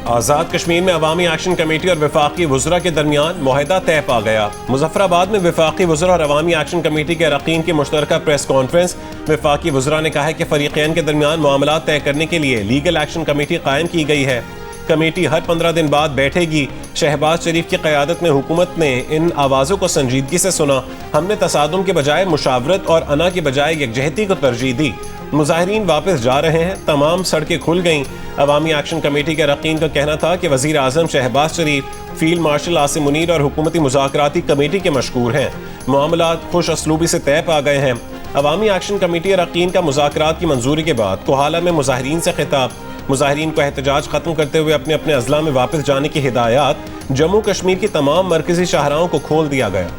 आज़ाद कश्मीर में अवामी action committee और वफाकी वज़रा के दरमियान मुआहदा तय पा गया। मुजफ्फराबाद में वफाकी वज़रा और अवामी एक्शन कमेटी के अरकान की मुश्तरका प्रेस कॉन्फ्रेंस। वफाकी वज़रा ने कहा है कि फ़रीक़ैन के दरमियान मामला तय करने के लिए लीगल एक्शन कमेटी कायम की गई है। कमेटी हर 15 दिन बाद बैठेगी। शहबाज शरीफ की क़यादत में हुकूमत ने इन आवाज़ों को संजीदगी से सुना। हमने तसादुम के बजाय मुशावरत और अना के बजाय यकजहती को तरजीह दी। मुजाहिरीन वापस जा रहे हैं, तमाम सड़कें खुल गईं। अवामी एक्शन कमेटी के अरकान का कहना था कि वज़ीर आज़म शहबाज शरीफ, फील्ड मार्शल आसिम मुनीर और हुकूमती मुज़ाकराती कमेटी के मशकूर हैं। मामला खुश असलूबी से तय पा गए हैं। अवामी एक्शन कमेटी अरकान का मुज़ाकरात की मंजूरी के बाद कोहाला में मुजाहिरीन से खिताब। मुजाहिरीन को एहतजाज खत्म करते हुए अपने अपने अजला में वापस जाने की हिदायत। जम्मू कश्मीर की तमाम मरकजी शाहराहों को खोल दिया गया।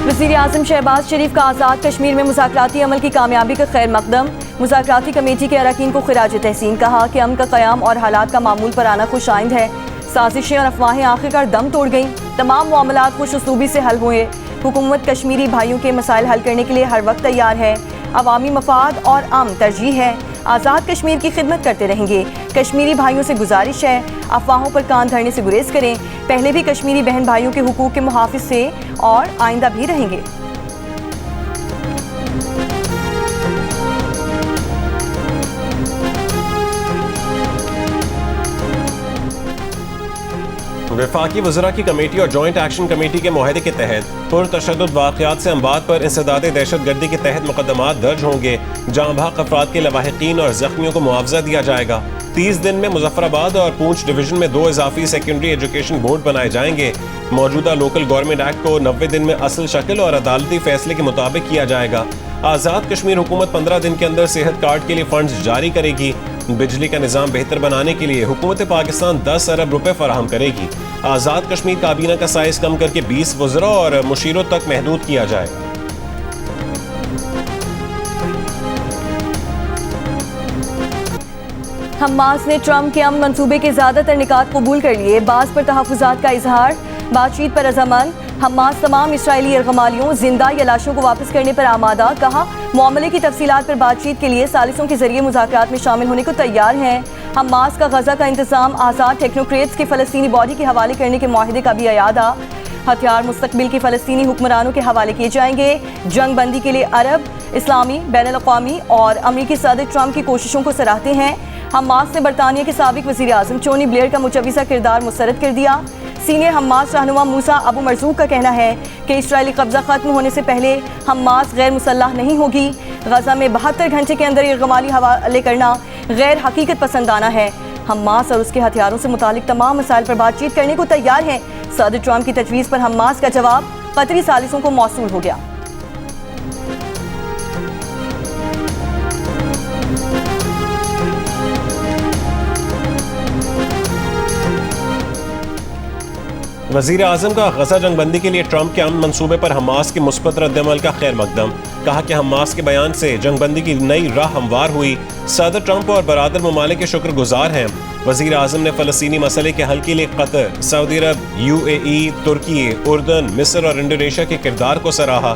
वज़ीर आज़म शहबाज शरीफ का आज़ाद कश्मीर में मुज़ाकराती अमल की कामयाबी का खैर मकदम। मुज़ाकराती कमेटी के अरकान को खिराज तहसीन कहा कि अमन का क़याम और हालात का मामूल पर आना खुश आइंद है। साजिशें और अफवाहें आखिरकार दम तोड़ गईं। तमाम मामलात खुश उसलूबी से हल हुए। हुकूमत कश्मीरी भाइयों के मसाइल हल करने के लिए हर वक्त तैयार है। अवामी मफाद और अमन तरजीह है। आज़ाद कश्मीर की खिदमत करते रहेंगे। कश्मीरी भाइयों से गुजारिश है, अफवाहों पर कान धरने से गुरेज करें। पहले भी कश्मीरी बहन भाइयों के हुकूक के मुहाफिज थे और आइंदा भी रहेंगे। वफाकी वज़रा की कमेटी और जॉइंट एक्शन कमेटी के मुआहदे के तहत पुरतशद्दुद वाक़यात से अमवात पर इंसदाद दहशत गर्दी के तहत मुकदमात दर्ज होंगे। जाँ बहक अफराद के लवाहिकीन और जख्मियों को मुआवजा दिया जाएगा। 30 दिन में मुजफ्फराबाद और पूंछ डिवीजन में 2 इजाफी सेकेंडरी एजुकेशन बोर्ड बनाए जाएंगे। मौजूदा लोकल गवर्नमेंट एक्ट को 90 दिन में असल शक्ल और अदालती फैसले के मुताबिक किया जाएगा। आज़ाद कश्मीर हुकूमत 15 दिन के अंदर सेहत कार्ड के लिए फंड्स जारी करेगी। बिजली का निज़ाम बेहतर बनाने के लिए हुकूमत पाकिस्तान 10 अरब रुपए फराहम करेगी। आज़ाद कश्मीर काबीना का साइज कम करके 20 वज़रा और मुशीरों तक महदूद किया जाएगा। हमास ने ट्रंप के अमन मंसूबे के ज़्यादातर निकात कबूल कर लिए। बाज़ पर तहफ़्फ़ुज़ात का इजहार। बातचीत पर रज़ामंद। हमास तमाम इसराइली यरगमालियों, जिंदा या लाशों को वापस करने पर आमादा। कहा मामले की तफसीलात पर बातचीत के लिए सालिसों के जरिए मुज़ाकरात में शामिल होने को तैयार हैं। हमास का गजा का इंतजाम आज़ाद टेक्नोक्रेट्स के फ़लस्तीनी बॉडी के हवाले करने के माहिदे का भी अयादा। हथियार मुस्तकबिल की फ़लस्तीनी हुक्मरानों के हवाले किए जाएंगे। जंग बंदी के लिए अरब, इस्लामी, बैनुल अक़वामी और अमरीकी सदर ट्रंप की कोशिशों को सराहते हैं। हमास ने बरतानिया के साबिक वज़ीर आज़म टोनी ब्लेयर का मुजव्विज़ा किरदार मुस्तरद कर दिया। सीनियर हमास रहनुमा मूसा अबू मरज़ूक का कहना है कि इसराइली कब्जा खत्म होने से पहले हमास गैर मुसल्लह नहीं होगी। गजा में 72 घंटे के अंदर यरगमाली हवाले करना गैर हकीकत पसंदाना है। हमास और उसके हथियारों से मुतालिक तमाम मसाइल पर बातचीत करने को तैयार हैं। सदर ट्रंप की तजवीज़ पर हमास का जवाब कतरी सालिसों को मौसूल हो गया। वज़ीर आज़म का गजा जंगबंदी के लिए ट्रंप के अमन मंसूबे पर हमास के मुस्बत रद्दअमल का खैर मकदम। कहा कि हमास के बयान से जंगबंदी की नई राह हमवार हुई। सदर ट्रंप और बरादर ममालिक के शुक्रगुजार हैं। वज़ीर आज़म ने फ़लस्तीनी मसले के हल के लिए कतर, सऊदी अरब, UAE, तुर्की, उर्दन, मिस्र और इंडोनेशिया के किरदार को सराहा।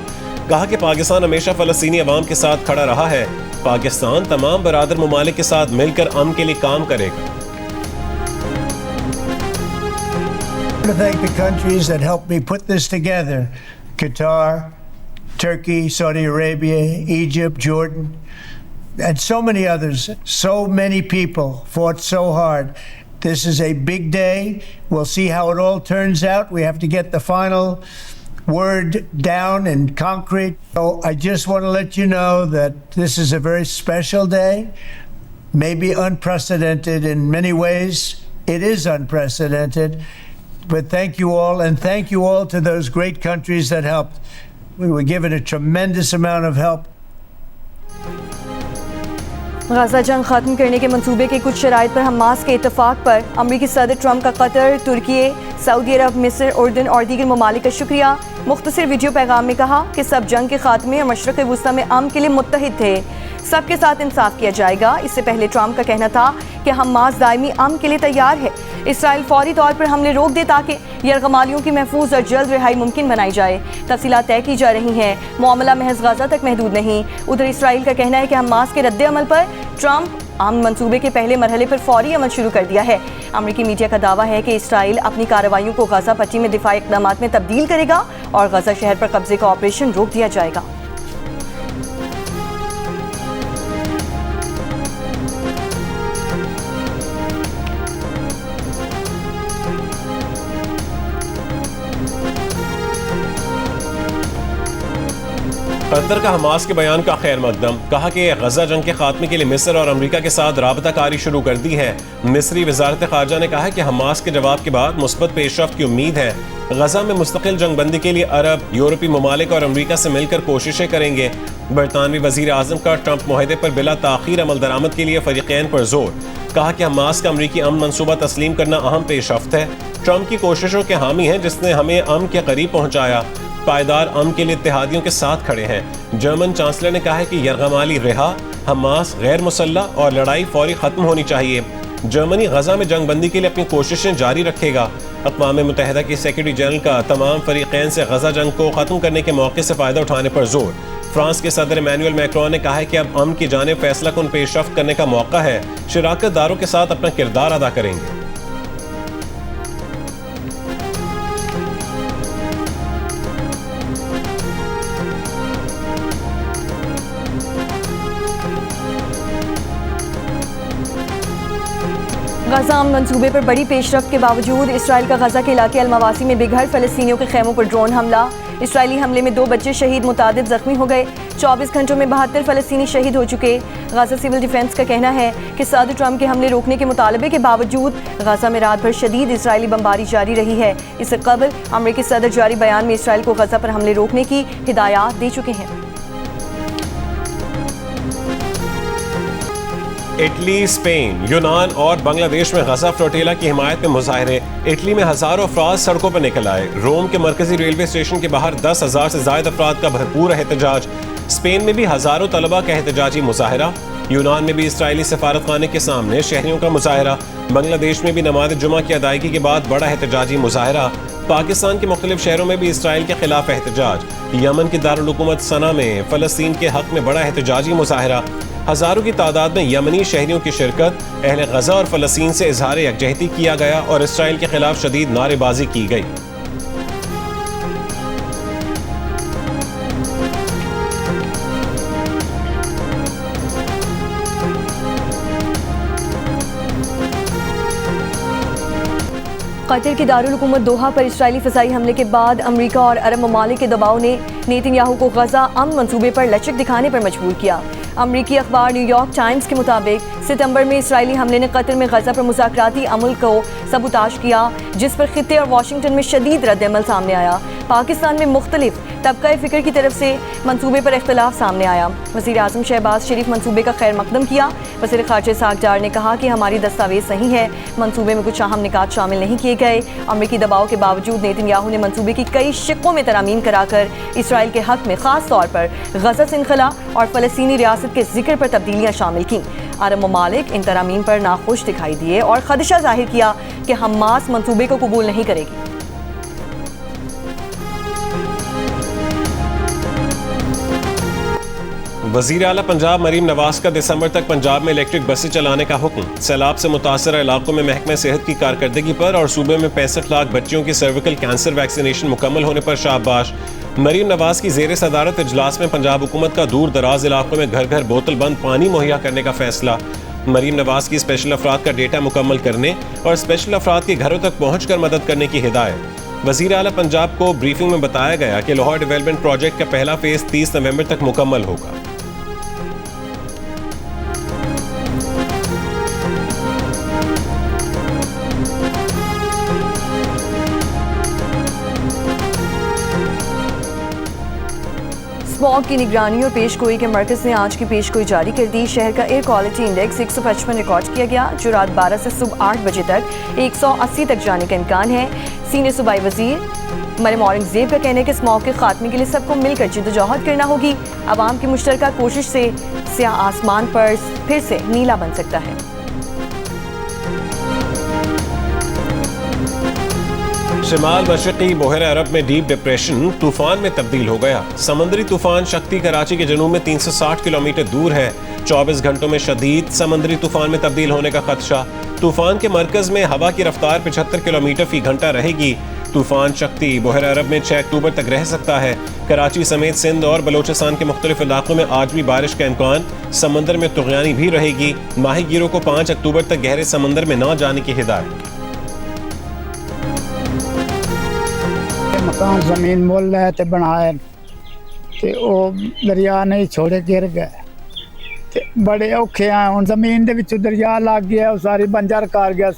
कहा कि पाकिस्तान हमेशा फ़लस्तीनी अवाम के साथ खड़ा रहा है। पाकिस्तान तमाम बरादर ममालिक के साथ मिलकर अमन के लिए काम करेगा। To thank the countries that helped me put this together: Qatar, Turkey, Saudi Arabia, Egypt, Jordan, and so many others. So many people fought so hard. This is a big day. We'll see how it all turns out. We have to get the final word down in concrete. So I just want to let you know that this is a very special day, maybe unprecedented in many ways. It is unprecedented. But thank you all, and thank you all to those great countries that helped. We were given a tremendous amount of help. Gaza जंग खत्म करने के मंसूबे के कुछ शराइत पर Hamas के इत्तफाक पर अमरीकी सदर ट्रंप का कतर, तुर्की, सऊदी अरब, मिस्र, उर्दन और दीगर ममालिक का शुक्रिया। मुख्तसर वीडियो पैगाम में कहा कि सब जंग के खात्मे और मशरक़ वुस्ता में अमन के लिए मुत्तहिद थे, सबके साथ इंसाफ किया जाएगा। इससे पहले ट्रंप का कहना था कि हमास दायमी अमन के लिए तैयार है। इसराइल फौरी तौर पर हमले रोक दे ताकि यरगमालियों की महफूज और जल्द रिहाई मुमकिन बनाई जाए। तफसीलात तय की जा रही हैं, मामला महज गाजा तक महदूद नहीं। उधर इसराइल का कहना है कि हमास के रद्द अमल पर ट्रंप अमन मंसूबे के पहले मरहले पर फौरी अमल शुरू कर दिया है। अमरीकी मीडिया का दावा है कि इसराइल अपनी कार्रवाइयों को गाजा पट्टी में दिफाई इक़दामात में तब्दील करेगा और गाजा शहर पर कब्जे का ऑपरेशन रोक दिया जाएगा। कतर का हमास के बयान का खैर मकदम, कहा कि गजा जंग के खात्मे के लिए मिस्र और अमरीका के साथ राबता कारी शुरू कर दी है। मिस्री वजारत खारजा ने कहा है कि हमास के जवाब के बाद मुस्बत पेशरफ्त की उम्मीद है। गजा में मुस्तकिल जंगबंदी के लिए अरब, यूरोपीय ममालिक और अमरीका से मिलकर कोशिशें करेंगे। बरतानवी वजीर आजम का ट्रंप मुआहदे पर बिला ताखीर अमल दरामद के लिए फरीकैन पर जोर, कहा कि हमास का अमरीकी अमन मनसूबा तस्लीम करना अहम पेशरफ्त है। ट्रंप की कोशिशों के हामी हैं जिसने हमें अमन के करीब पहुंचाया। पायदार अमन के लिए इत्तेहादियों के साथ खड़े हैं। जर्मन चांसलर ने कहा है कि यरगमाली रिहा, हमास गैर मुसल्ला और लड़ाई फौरी खत्म होनी चाहिए। जर्मनी गजा में जंगबंदी के लिए अपनी कोशिशें जारी रखेगा। अक़वाम मुत्तहिदा के सेक्रेटरी जनरल का तमाम फरीकैन से गजा जंग को खत्म करने के मौके से फ़ायदा उठाने पर जोर। फ्रांस के सदर इमैनुअल मैक्रोन ने कहा है कि अब अमन की जानिब फैसला कुन पेशरफ्त करने का मौका है। शराकत दारों के साथ अपना किरदार अदा करेंगे। गजा अमन मंसूबे पर बड़ी पेशरफ्त के बावजूद इसराइल का गजा के इलाके अलमवासी में बेघर फ़लस्तीनियों के खैमों पर ड्रोन हमला। इसराइली हमले में 2 बच्चे शहीद, मुतादिद जख्मी हो गए। 24 घंटों में 72 फ़लस्तीनी शहीद हो चुके। गजा सिविल डिफेंस का कहना है कि सदर ट्रंप के हमले रोकने के मुतालबे के बावजूद गजा में रात भर शदीद इसराइली बमबारी जारी रही है। इससे कबल अमरीकी सदर जारी बयान में इसराइल को गजा पर हमले रोकने की हिदायत दे चुके हैं। इटली, स्पेन, यूनान और बांग्लादेश में गजा फ्लोटेला की हिमायत में मुजाहरे। इटली में हजारों अफराद सड़कों पर निकल आए। रोम के मरकजी रेलवे स्टेशन के बाहर 10,000 से ज्यादा अफराद का भरपूर एहतजाज। स्पेन में भी हजारों तलबा का एहतजाजी मुजाहरा। यूनान में भी इसराइली सफारत खाने के सामने शहरियों का मुजाहरा। बांग्लादेश में भी नमाज जुमा की अदायगी के बाद बड़ा एहतजाजी मुजाहरा। पाकिस्तान के मुख्तलिफ शहरों में भी इसराइल के खिलाफ एहतजाज। यमन की दारुल हुकूमत सना में फ़लस्तीन के हक में बड़ा एहतजाजी मुजाहरा। हजारों की तादाद में यमनी शहरियों की शिरकत। अहले गजा और फ़लस्तीन से इजहार यकजहती किया गया और इसराइल के खिलाफ शदीद नारेबाजी की गई। कतर की दारुल हुकूमत दोहा पर इसराइली फ़िज़ाई हमले के बाद अमरीका और अरब ममालिक के दबाव ने नेतन्याहू को गजा अमन मंसूबे पर लचक दिखाने पर मजबूर किया। अमरीकी अखबार न्यूयॉर्क टाइम्स के मुताबिक सितंबर में इसराइली हमले ने कतर में गजा पर मुज़ाकराती अमल को सबूताश किया, जिस पर खित्ते और वाशिंगटन में शदीद रद्द-ए-अमल सामने आया। पाकिस्तान में मुख्तलिफ तबका फ़िक्र की तरफ से मंसूबे पर इख्तलाफ सामने आया। वज़ीर आज़म शहबाज शरीफ मंसूबे का खैर मकदम किया। वज़ीर ख़ारजा इसहाक़ डार ने कहा कि हमारी दस्तावेज़ सही है, मंसूबे में कुछ अहम निकात शामिल नहीं किए गए। अमरीकी दबाव के बावजूद नेतन्याहू ने मंसूबे की कई शिक्कों में तरामीम कराकर इसराइल के हक़ में ख़ास तौर पर गजा से इनखला और फ़लस्तीनी रियासत के जिक्र पर तब्दीलियाँ शामिल की। अरब ममालिक इन तरामीम पर नाखुश दिखाई दिए और ख़दशा ज़ाहिर किया कि हमास मंसूबे को कबूल नहीं करेगी। वज़ीर आला पंजाब मरीम नवाज का दिसंबर तक पंजाब में इलेक्ट्रिक बसें चलाने का हुक्म। सैलाब से मुतासर इलाकों में महकमा सेहत की कारकर्दगी पर और सूबे में 65 लाख बच्चियों की सर्विकल कैंसर वैक्सीनेशन मुकम्मल होने पर शाबाश। मरीम नवाज की ज़ेर सदारत इजलास में पंजाब हुकूमत का दूर दराज इलाकों में घर घर बोतल बंद पानी मुहैया करने का फैसला। मरीम नवाज की स्पेशल अफराद का डेटा मुकम्मल करने और स्पेशल अफराद के घरों तक पहुँच कर मदद करने की हिदायत। वज़ीर आला पंजाब को ब्रीफिंग में बताया गया कि लाहौर डेवलपमेंट प्रोजेक्ट का पहला फेज़ 30 नवंबर तक मुकम्मल होगा। स्मॉग की निगरानी और पेशगोई के मरकज़ ने आज की पेशगोई जारी कर दी। शहर का एयर क्वालिटी इंडेक्स 155 रिकॉर्ड किया गया, जो रात 12 से सुबह 8 बजे तक 180 तक जाने का इम्कान है। सीनियर सूबाई वजीर मरियम औरंगजेब का कहना है कि स्मॉग के खात्मे के लिए सबको मिलकर जिद्दोजहद करना होगी। आवाम की मुश्तरका कोशिश से स्याह आसमान पर फिर से नीला बन सकता है। शिमाल मशरक़ी बहर अरब में डीप डिप्रेशन तूफान में तब्दील हो गया। समंदरी तूफान शक्ति कराची के जनूब में 360 किलोमीटर दूर है। 24 घंटों में शदीद समंदरी तूफान में तब्दील होने का खदशा। तूफान के मरकज में हवा की रफ्तार 75 किलोमीटर फी घंटा रहेगी। तूफान शक्ति बहर अरब में 6 अक्टूबर तक रह सकता है। कराची समेत सिंध और बलोचिस्तान के मुख्तलिफ इलाकों में आज भी बारिश का इम्कान। समंदर में तुग़यानी भी रहेगी। माहीगीरों को 5 अक्टूबर तक गहरे समंदर में न जाने की हिदायत। मकान जमीन मोल है ते बनाए ते ओ दरिया नहीं छोड़े गिर गए ते बड़े औखे हैं। हुण जमीन दे विच दरिया लग गया, सारी बंजर कर गया।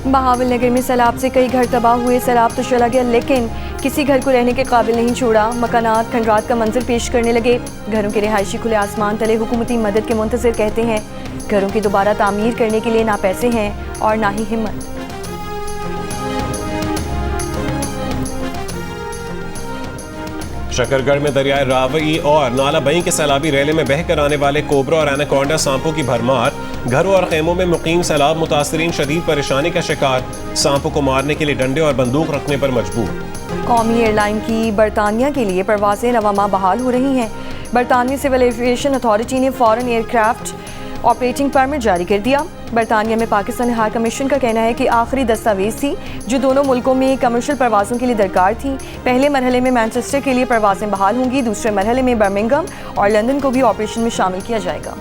बहावल नगर में सैलाब से कई घर तबाह हुए। सैलाब तो चला गया लेकिन किसी घर को रहने के काबिल नहीं छोड़ा। मकानात खंडरात का मंजर पेश करने लगे। घरों के रिहायशी खुले आसमान तले हुकूमती मदद के मुंतज़िर कहते हैं। घरों की दोबारा तामीर करने के लिए ना पैसे हैं और ना ही हिम्मत। शकरगढ़ में दरियाए रावी और नाला बई के सैलाबी रेले में बहकर आने वाले कोबरा और एनाकोंडा सांपों की भरमार। घरों और खेमों में मुकीम सैलाब मुतासरीन शदीद परेशानी का शिकार। सांपों को मारने के लिए डंडे और बंदूक रखने पर मजबूर। कौमी एयरलाइन की बरतानिया के लिए परवाजें रवामा बहाल हो रही हैं। बरतानवी सिविल एविएशन अथॉरिटी ने फॉरेन एयरक्राफ्ट ऑपरेटिंग परमिट जारी कर दिया। बरतानिया में पाकिस्तान हाई कमीशन का कहना है कि आखिरी दस्तावेज थी जो दोनों मुल्कों में कमर्शियल परवाज़ों के लिए दरकार थी। पहले मरहले में मैनचेस्टर के लिए परवाज़ें बहाल होंगी। दूसरे मरहले में बर्मिंघम और लंदन को भी ऑपरेशन में शामिल किया जाएगा।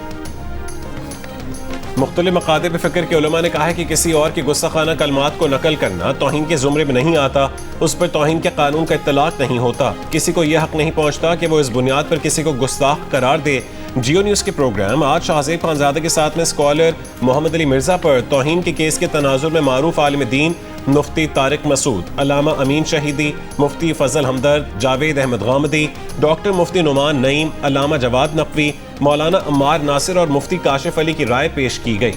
मुख्तलिफ मकाते पे फ़िक्र के उलमा ने कहा है कि किसी और के गुस्ताखाना कलमात को नकल करना तौहीन के ज़ुमरे में नहीं आता। उस पर तौहीन के कानून का इत्तलाक नहीं होता। किसी को यह हक नहीं पहुँचता कि वो इस बुनियाद पर किसी को गुस्ताख करार दे। जियो न्यूज़ के प्रोग्राम आज शाहज़ेब खानज़ादा के साथ में स्कॉलर मोहम्मद अली मिर्ज़ा पर तौहीन के केस के तनाजुर में मारूफ आलिम दीन मुफ्ती तारिक मसूद, अल्लामा अमीन शहीदी, मुफ्ती फजल हमदर्द, जावेद अहमद गामदी, डॉक्टर मुफ्ती नुमान नईम, अल्लामा जवाद नकवी, मौलाना अम्मार नासिर और मुफ्ती काशिफ अली की राय पेश की गई।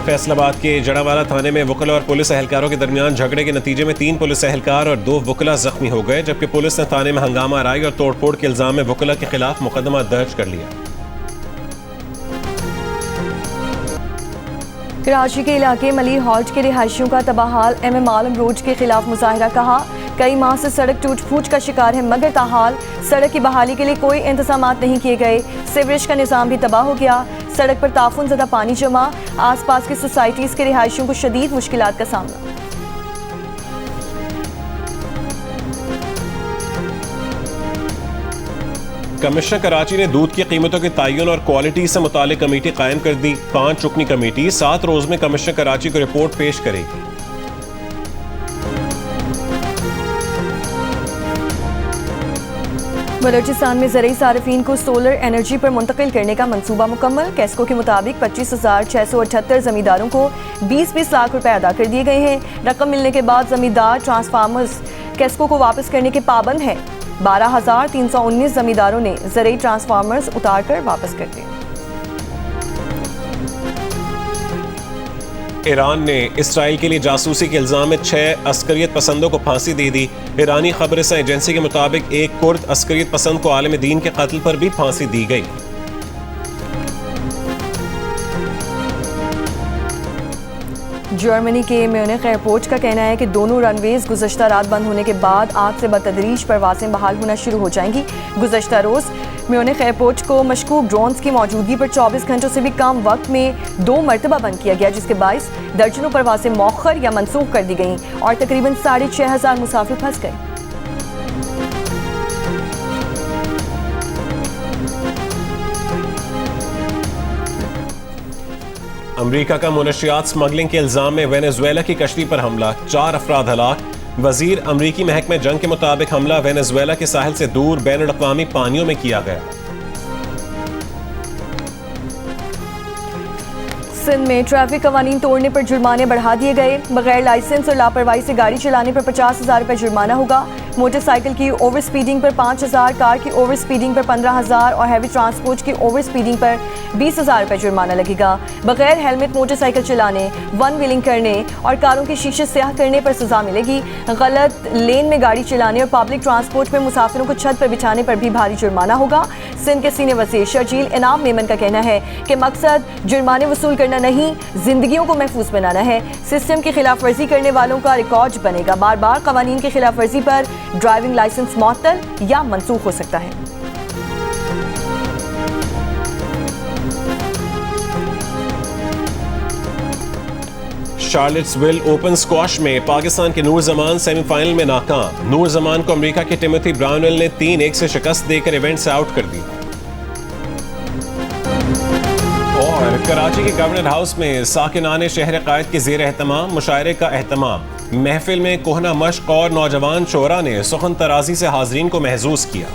फैसलाबाद के जड़ावाला थाने में वकला और पुलिस एहलकारों के दरमियान झगड़े के नतीजे में 3 पुलिस एहलकार और 2 वकला जख्मी हो गए, जबकि पुलिस ने थाने में हंगामा आराई और तोड़फोड़ के इल्जाम में वकला के खिलाफ मुकदमा दर्ज कर लिया। कराची के इलाके मलिर हॉल्ट के रिहायशियों का तबाहाल। MM आलम रोड के खिलाफ मुजाहिरा। कहा कई माह से सड़क टूट फूट का शिकार है मगर ताहाल सड़क की बहाली के लिए कोई इंतजामात नहीं किए गए। सीवरेज का निज़ाम भी तबाह हो गया। सड़क पर ताफुन ज़दा पानी जमा। आसपास की सोसाइटीज़ के रिहायशियों को शदीद मुश्किलात का सामना। कमिश्नर कराची ने दूध की कीमतों के तयन और क्वालिटी से मुतालिक कमेटी कायम कर दी। 5 रुकनी कमेटी 7 रोज में कमिश्नर कराची को रिपोर्ट पेश करेगी। बलोचिस्तान में ज़रूरी सार्फिन को सोलर एनर्जी पर मुंतकिल करने का मंसूबा मुकम्मल। कैस्को के मुताबिक 25,678 जमींदारों को 20-20 लाख रुपए अदा कर दिए गए हैं। रकम मिलने के बाद जमींदार ट्रांसफार्मर्स कैस्को को वापस करने के पाबंद हैं। 12,319 जमींदारों ने ज़रूरी ट्रांसफार्मर्स उतार कर वापस कर दिए। ईरान ने इसराइल के लिए जासूसी के इल्जाम में 6 अस्करियत पसंदों को फांसी दे दी। ईरानी खबरसां एजेंसी के मुताबिक एक कुर्द अस्करियत पसंद को आलिम दीन के कत्ल पर भी फांसी दी गई। जर्मनी के म्यूनिख एयरपोर्ट का कहना है कि दोनों रनवेज गुज़श्ता रात बंद होने के बाद आज से बतदरीज परवाजें बहाल होना शुरू हो जाएंगी। गुज़श्ता रोज़ म्यूनिख एयरपोर्ट को मशकूक ड्रोन्स की मौजूदगी पर 24 घंटों से भी कम वक्त में 2 मरतबा बंद किया गया, जिसके बायस दर्जनों परवाजें मौखर या मनसूख कर दी गईं और तकरीबन 6,500 मुसाफिर फंस गए। अमरीका का मुनशियात स्मगलिंग के इल्जाम में वेनेजुएला की कश्ती पर हमला, 4 अफराद हलाक। वजीर अमरीकी महकमे जंग के मुताबिक हमला वेनेजुएला के साहिल से दूर बैनुल अक़वामी पानियों में किया गया। सिंध में ट्रैफिक कवानीन तोड़ने पर जुर्माने बढ़ा दिए गए। बगैर लाइसेंस और लापरवाही से गाड़ी चलाने पर 50,000 रुपये जुर्माना होगा। मोटरसाइकिल की ओवर स्पीडिंग पर 5,000, कार की ओवर स्पीडिंग पर 15,000 और हैवी ट्रांसपोर्ट की ओवर स्पीडिंग पर 20,000 रुपये जुर्माना लगेगा। बगैर हेलमेट मोटरसाइकिल चलाने, वन व्हीलिंग करने और कारों के शीशे स्याह करने पर सजा मिलेगी। गलत लेन में गाड़ी चलाने और पब्लिक ट्रांसपोर्ट में मुसाफिरों को छत पर बिछाने पर भी भारी जुर्माना होगा। सिंध के सीनियर वज़ीर शर्जील इनाम मेमन का कहना है कि मकसद जुर्माने वसूल करना नहीं, जिंदगियों को महफूज बनाना है। सिस्टम की खिलाफ वर्जी करने वालों का रिकॉर्ड बनेगा। बार बार कवानीन की खिलाफ वर्जी पर ड्राइविंग लाइसेंस मुअत्तल या मनसूख हो सकता है। शार्लेट्सविल ओपन स्क्वाश में पाकिस्तान के नूर जमान सेमीफाइनल में नाकाम। नूर जमान को अमेरिका के टिमोथी ब्राउनवेल ने 3-1 से शिकस्त देकर इवेंट से आउट कर दी। और कराची के गवर्नर हाउस में साकिनाने शहर कायद के जेर एहतमाम मुशायरे का एहतमाम। महफिल में कोहना मश्क और नौजवान शोरा ने सुखन तराजी से हाजरीन को महजूज किया।